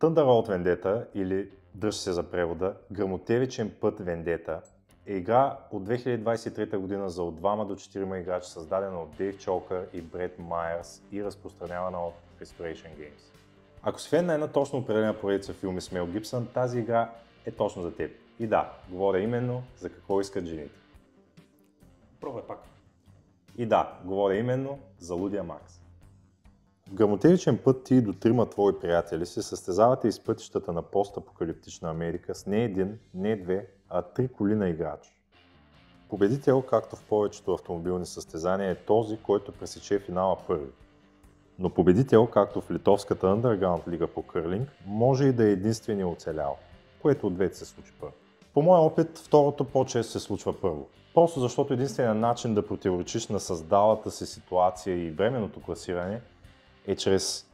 Thunder Road Vendetta, или дръж се за превода, Гръмотевичен път Вендета, е игра от 2023 година за от 2 до 4 играчи, създадена от Дейв Чолкър и Бред Майерс и разпространявана от Restoration Games. Ако си фен на една точно определена поредица филми с Мел Гибсън, тази игра е точно за теб. И да, говоря именно за Какво искат жените. Пробвай пак. И да, говоря именно за Лудия Макс. В Гръмотевичен път ти и до 3 твои приятели се състезавате из пътищата на постапокалиптична Америка с не един, не две, а 3 коли на играч. Победител, както в повечето автомобилни състезания, е този, който пресече финала първи. Но победител, както в литовската Underground лига по кърлинг, може и да е единственият оцелял, което от двете се случи първо. По моя опит, второто по-често се случва първо. Просто защото единственият начин да противоречиш на създалата се ситуация и временното класиране е чрез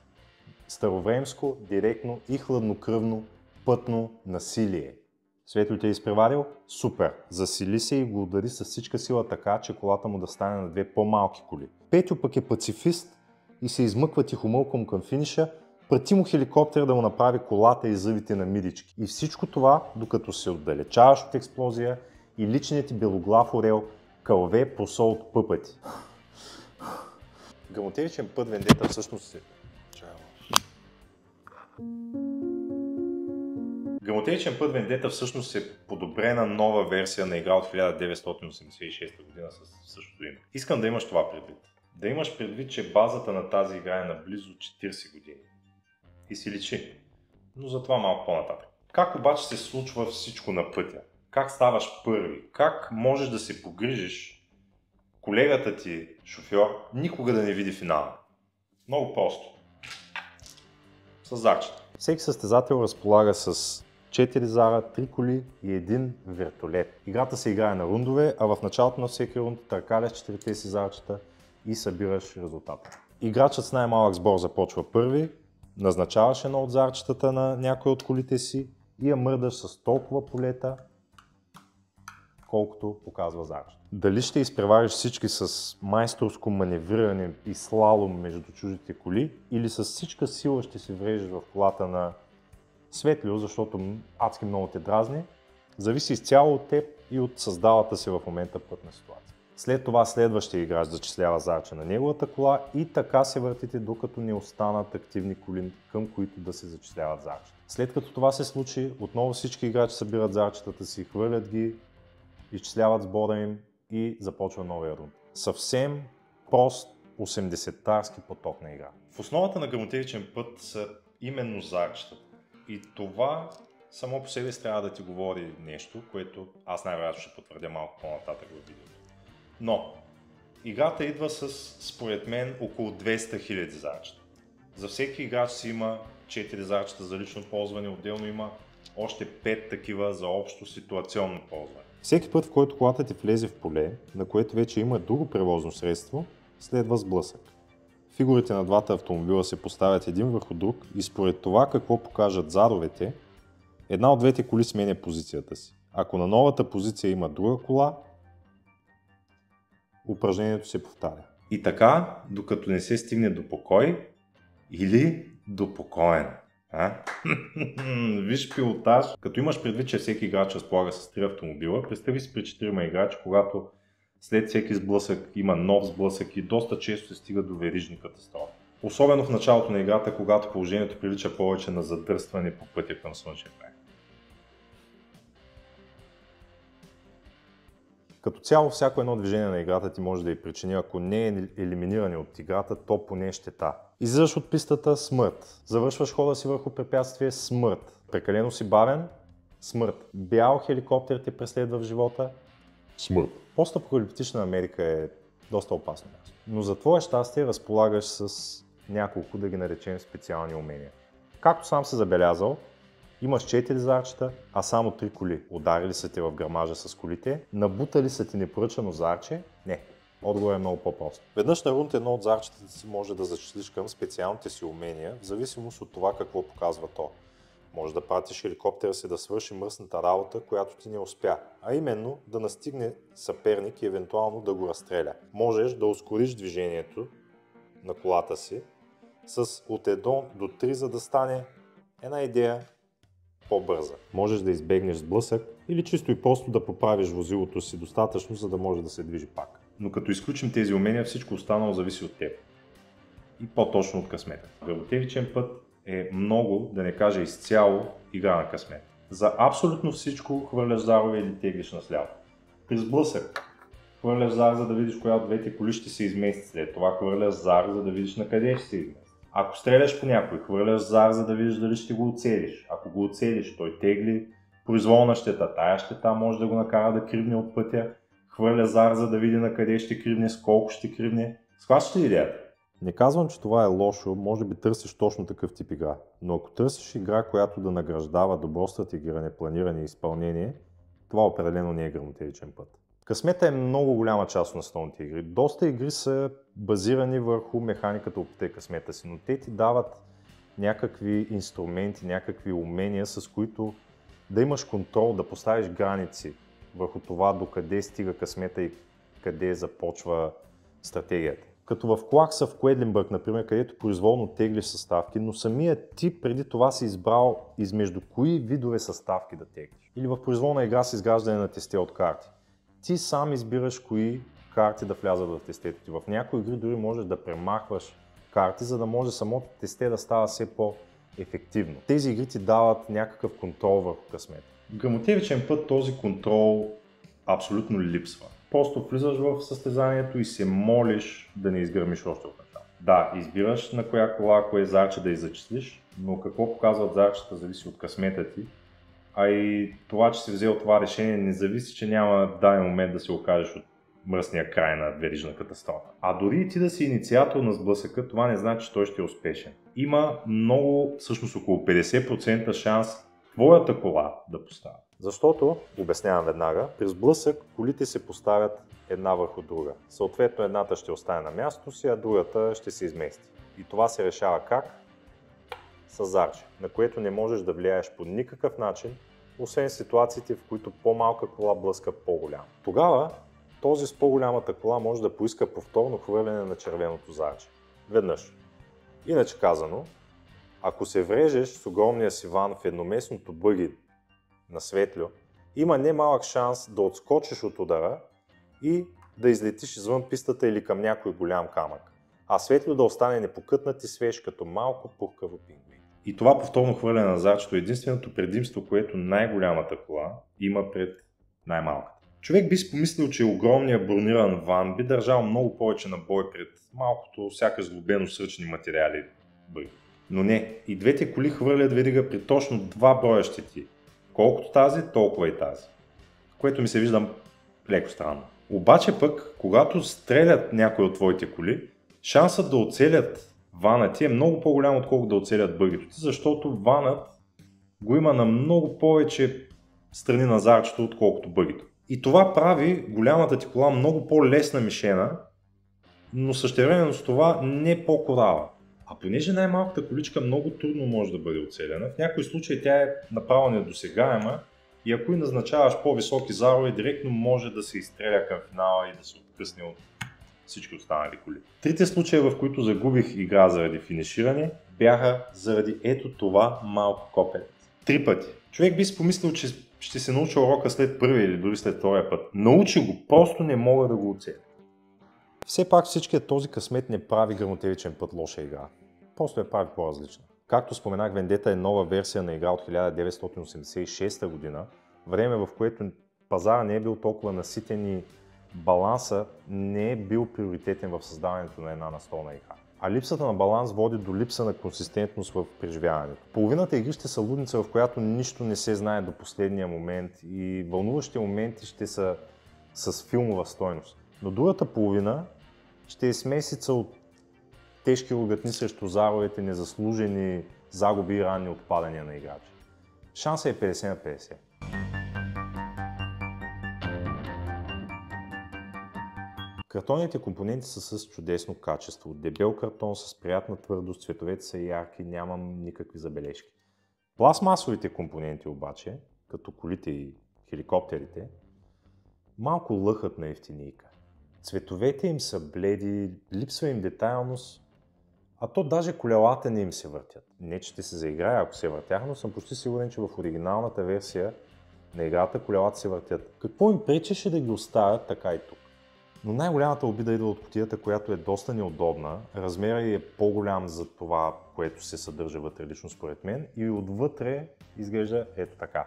старовремско, директно и хладнокръвно пътно насилие. Светло те е изпреварил? Супер! Засили се и го удари с всичка сила така, че колата му да стане на 2 по-малки коли. Петю пък е пацифист и се измъква тихомълком към финиша, прати му хеликоптер да му направи колата и зъбите на мидички. И всичко това, докато се отдалечаваш от експлозия и личният ти белоглав орел кълве посол от пъпъти. Гръмотевичен път Вендета всъщност е... Гръмотевичен път Вендета всъщност е подобрена нова версия на игра от 1986 година с същото име. Искам да имаш това предвид. Да имаш предвид, че базата на тази игра е на близо 40 години. И си личи. Но за това малко по-нататък. Как обаче се случва всичко на пътя? Как ставаш първи? Как можеш да се погрижиш колегата ти, шофьор, никога да не види финала? Много просто. С зарчета. Всеки състезател разполага с 4 зара, 3 коли и 1 вертолет. Играта се играе на рундове, а в началото на всеки рунд търкаляш 4 си зарчета и събираш резултата. Играчът с най-малък сбор започва първи, назначаваш едно от зарчетата на някой от колите си и я мърдаш с толкова полета, колкото показва зарчета. Дали ще изпревариш всички с майсторско маневриране и слалом между чуждите коли, или с всичка сила ще се врежеш в колата на Светлио, защото адски много те дразни, зависи изцяло от теб и от създалата се в момента пътна ситуация. След това следващия играч зачислява зарче на неговата кола и така се въртите, докато не останат активни коли, към които да се зачисляват зарчета. След като това се случи, отново всички играчи събират зарчетата си, хвърлят ги, изчисляват сбора им и започва новия рунд. Съвсем прост 80-тарски поток на игра. В основата на Гръмотевичен път са именно зарчетата. И това само по себе си трябва да ти говори нещо, което аз най-вероятно ще потвърдя малко по-нататък в видеото. Но играта идва с, според мен, около 200 000 зарчета. За всеки играч си има 4 зарчета за лично ползване, отделно има още 5 такива за общо ситуационно ползване. Всеки път, в който колата ти влезе в поле, на което вече има друго превозно средство, следва сблъсък. Фигурите на двата автомобила се поставят един върху друг и според това какво покажат задовете, една от двете коли сменя позицията си. Ако на новата позиция има друга кола, упражнението се повтаря. И така, докато не се стигне до покой или до покоен. Виж пилотаж. Като имаш предвид, че всеки играч разполага с 3 автомобила, представи си при 4 играчи, когато след всеки сблъсък има нов сблъсък и доста често се стига до верижни катастрофи. Особено в началото на играта, когато положението прилича повече на задърстване по пътя към Слънчев бряг. Като цяло, всяко едно движение на играта ти може да й причини, ако не е елиминиране от играта, то поне щета. Излизаш от пистата – смърт. Завършваш хода си върху препятствие – смърт. Прекалено си бавен – смърт. Бял хеликоптер те преследва в живота – смърт. Постапокалиптична Америка е доста опасно място. Но за твое щастие разполагаш с няколко, да ги наречем, специални умения. Както сам се забелязал, имаш 4 зарчета, а само 3 коли. Ударили са те в грамажа с колите, набутали са ти непоръчано зарче? Не. Отговор е много по-прост. Веднъж на рунд едно от зарчетата си може да зачислиш към специалните си умения, в зависимост от това какво показва то. Може да пратиш хеликоптера си да свърши мръсната работа, която ти не успя, а именно да настигне съперник и евентуално да го разстреля. Можеш да ускориш движението на колата си с от 1 до 3, за да стане Една идея по-бърза. Можеш да избегнеш сблъсък или чисто и просто да поправиш возилото си достатъчно, за да може да се движи пак. Но като изключим тези умения, всичко останало зависи от теб. И по-точно от късмета. Грамотевичен път е много, да не кажа изцяло, игра на късмет. За абсолютно всичко хвърляш зарове или теглиш насляво. При сблъсък хвърляш зар, за да видиш коя от двете коли ще се измести. След това хвърляш зар, за да видиш на къде ще се измести. Ако стреляш по някой, хвърляш зар, за да видиш дали ще го оцелиш. Ако го оцелиш, той тегли произволна щета. Тая щета може да го накара да кривне от пътя. Хвърля зар, за да види на къде ще кривне, с колко ще кривне. Схващаш ли идеята? Не казвам, че това е лошо, може би търсиш точно такъв тип игра. Но ако търсиш игра, която да награждава добро стратегиране, планиране и изпълнение, това определено не е грамотевичен път. Късмета е много голяма част от настолните игри. Доста игри са базирани върху механиката опитай късмета си, но те ти дават някакви инструменти, някакви умения, с които да имаш контрол, да поставиш граници върху това докъде стига късмета и къде започва стратегията. Като в Клакса в Куедлинбърг, например, където произволно теглиш съставки, но самият ти преди това си избрал измежду кои видове съставки да теглиш. Или в произволна игра с изграждане на тесте от карти. Ти сам избираш кои карти да влязат в тестето ти. В някои игри дори можеш да премахваш карти, за да може самото тесте да става все по-ефективно. Тези игри ти дават някакъв контрол върху късмета. В грамотевичен път този контрол абсолютно липсва. Просто влизаш в състезанието и се молиш да не изгърмиш още от начало. Да, избираш на коя кола, кое зарче да иззачислиш, но какво показват зарчета зависи от късмета ти. А и това, че си взел това решение, не зависи, че няма в даден момент да се окажеш от мръсния край на верижна катастрофа. А дори и ти да си инициатор на сблъсъка, това не значи, че той ще е успешен. Има много, всъщност около 50% шанс твоята кола да поставя. Защото, обяснявам веднага, при сблъсък колите се поставят една върху друга. Съответно едната ще остане на мястото си, а другата ще се измести. И това се решава как? С зарче, на което не можеш да влияеш по никакъв начин, освен ситуациите, в които по-малка кола блъска по-голяма. Тогава този с по-голямата кола може да поиска повторно хвърляне на червеното зарче. Веднъж. Иначе казано, ако се врежеш с огромния си ван в едноместното бъги на Светлю, има немалък шанс да отскочиш от удара и да излетиш извън пистата или към някой голям камък, а Светлю да остане непокътнат и свеж като малко пухкаво пингвин. И това повторно хвърляне на зарчето е единственото предимство, което най-голямата кола има пред най-малката. Човек би си помислил, че огромният брониран ван би държал много повече на бой пред малкото сякаш сглобено с ръчни материали бъги. Но не, и двете коли хвърлят верига при точно два броя щети. Колкото тази, толкова и тази. Което ми се вижда леко странно. Обаче пък, когато стрелят някои от твоите коли, шансът да оцелят вана ти е много по-голям, отколкото да оцелят бъгито ти, защото ванът го има на много повече страни на зарчето, отколкото бъгито. И това прави голямата ти кола много по-лесна мишена, но същевременно с това не по-корава. А понеже най-малката количка много трудно може да бъде оцелена, в някои случаи тя е направо недосегаема и ако и назначаваш по-високи зарове, директно може да се изстреля към финала и да се откъсне от всички останали коли. Трите случая, в които загубих игра заради финиширане, бяха заради ето това малко копе. 3 пъти. Човек би си помислил, че ще се научи урока след първия или дори след втория път. Научи го, просто не мога да го оцеля. Все пак всичкият този късмет не прави грамотевичен път лоша игра. Просто я прави по-различна. Както споменах, Вендета е нова версия на игра от 1986 година, време в което пазара не е бил толкова наситен и баланса не е бил приоритетен в създаването на една настолна игра. А липсата на баланс води до липса на консистентност в преживяването. Половината игри ще са лудница, в която нищо не се знае до последния момент и вълнуващите моменти ще са с филмова стойност. Но другата половина ще е смесица от тежки рогатни срещу заровете, незаслужени загуби и ранни отпадания на играчи. Шансът е 50 на 50. Картонните компоненти са с чудесно качество. Дебел картон с приятна твърдост, цветовете са ярки, нямам никакви забележки. Пластмасовите компоненти обаче, като колите и хеликоптерите, малко лъхат на евтинийка. Цветовете им са бледи, липсва им детайлност, А то даже колелата не им се въртят. Не, че ще се заиграе, ако се въртяха, но съм почти сигурен, че в оригиналната версия на играта колелата се въртят. Какво им пречеше да ги оставят така и тук? Но най-голямата обида идва от кутията, която е доста неудобна. Размерът ѝ е по-голям за това, което се съдържа вътре лично според мен, и отвътре изглежда ето така.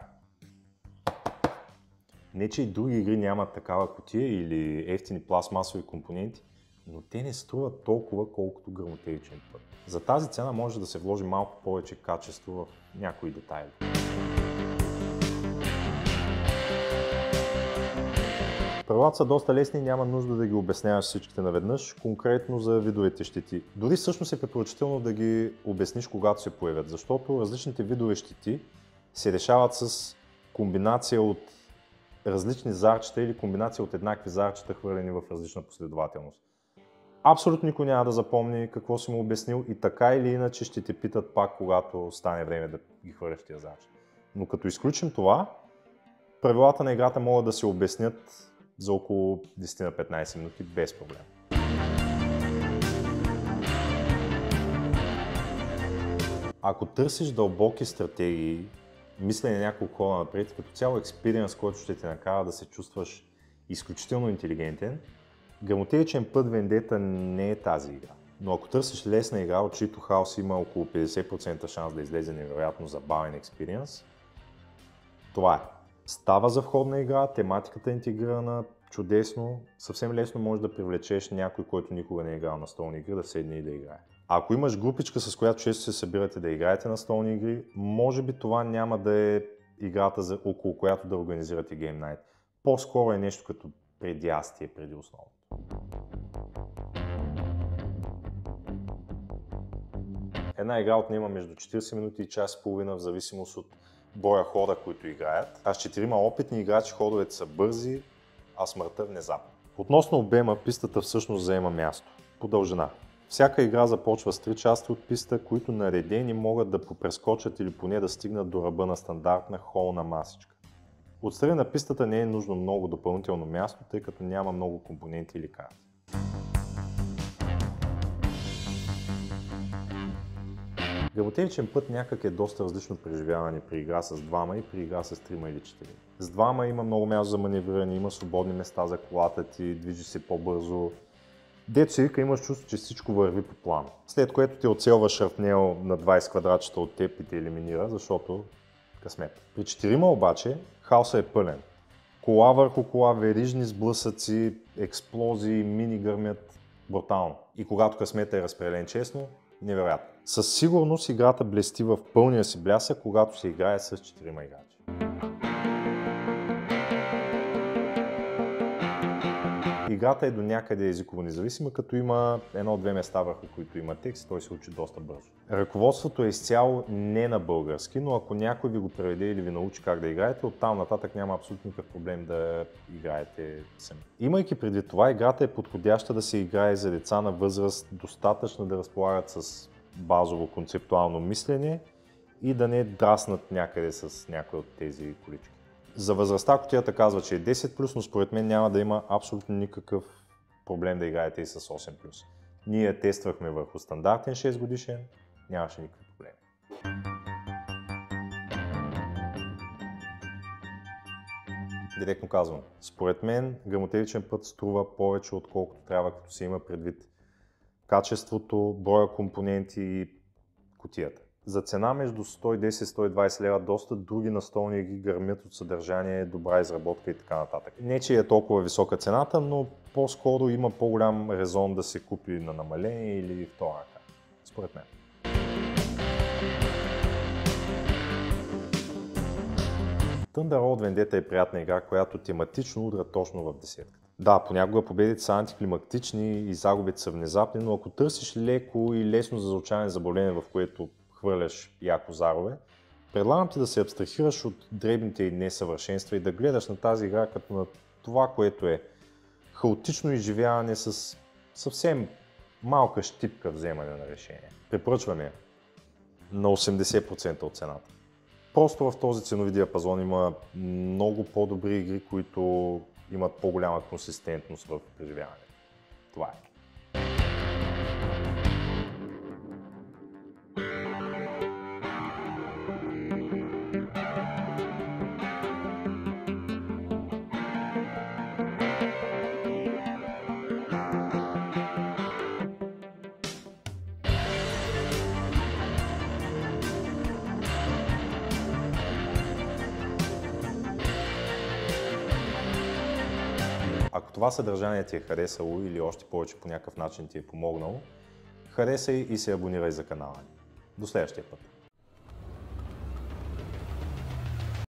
Не, че и други игри нямат такава кутия или евтини пластмасови компоненти, но те не струват толкова, колкото Гръмотевичен път. За тази цена може да се вложи малко повече качество в някои детайли. Правилата са доста лесни и няма нужда да ги обясняваш всичките наведнъж, конкретно за видовете щити. Дори всъщност е препоръчително да ги обясниш, когато се появят, защото различните видове щити се решават с комбинация от различни зарчета или комбинация от еднакви зарчета, хвърлени в различна последователност. Абсолютно никой няма да запомни какво си му обяснил и така или иначе ще те питат пак, когато стане време да ги хвърляш тия зарчета. Но като изключим това, правилата на играта могат да се обяснят за около 10 на 15 минути без проблем. Ако търсиш дълбоки стратегии, мислене няколко хода напред и като цяло експириенс, който ще те накара да се чувстваш изключително интелигентен, Гръмотевичен път Вендета не е тази игра. Но ако търсиш лесна игра, от чието хаос има около 50% шанс да излезе невероятно забавен експириенс, това е. Става за входна игра, тематиката е интегрирана чудесно, съвсем лесно можеш да привлечеш някой, който никога не е играл на столни игри, да седне и да играе. А ако имаш групичка, с която често се събирате да играете на столни игри, може би това няма да е играта, около която да организирате Game Night. По-скоро е нещо като предястие преди основното. Една игра отнема между 40 минути и час и половина в зависимост от броя хода, които играят. А с 4 опитни играчи ходовете са бързи, а смъртта внезапно. Относно обема, пистата всъщност заема място. По дължина. Всяка игра започва с 3 части от писта, които наредени могат да попрескочат или поне да стигнат до ръба на стандартна холна масичка. Отстрани на пистата не е нужно много допълнително място, тъй като няма много компоненти или карти. Гръмотевичен път някак е доста различно преживяване при игра с двама и при игра с 3 или 4. С двама има много място за маневриране, има свободни места за колата ти, движи се по-бързо. Дето се вика, имаш чувство, че всичко върви по план. След което те оцелва шарпнел на 20 квадратчета от теб и те елиминира, защото късмет. При 4 обаче хаосът е пълен. Кола върху кола, верижни сблъсъци, експлозии, мини гърмят брутално. И когато късметът е разпределен честно, невероятно. Със сигурност играта блести в пълния си блясък, когато се играе с 4 играчи. Играта е до някъде езиково независима, като има 1-2 места, върху които има текст, той се учи доста бързо. Ръководството е изцяло не на български, но ако някой ви го преведе или ви научи как да играете, оттам нататък няма абсолютно никакъв проблем да играете сами. Имайки предвид това, играта е подходяща да се играе за деца на възраст, достатъчно да разполагат с базово концептуално мислене и да не драснат някъде с някои от тези колички. За възрастта кутията казва, че е 10+, но според мен няма да има абсолютно никакъв проблем да играете и с 8+. Ние тествахме върху стандартен 6 годишен, нямаше никакви проблеми. Директно казвам, според мен Гръмотевичен път струва повече отколкото трябва, като се има предвид качеството, броя компоненти и кутията. За цена между 110-120 лева доста други настолни игри гърмят от съдържание, добра изработка и така нататък. Не, че е толкова висока цената, но по-скоро има по-голям резон да се купи на намаление или втора ръка, според мен. Thunder Road Vendetta е приятна игра, която тематично удра точно в десетката. Да, понякога победите са антиклимактични и загубите са внезапни, но ако търсиш леко и лесно за заучаване забавление, в което хвърляш яко зарове, предлагам ти да се абстрахираш от дребните и несъвършенства и да гледаш на тази игра като на това, което е хаотично изживяване с съвсем малка щипка вземане на решение. Препоръчваме на 80% от цената. Просто в този ценови диапазон има много по-добри игри, които имат по-голяма консистентност в преживяването. Това е. Ако това съдържание ти е харесало или още повече по някакъв начин ти е помогнало, харесай и се абонирай за канала ни. До следващия път!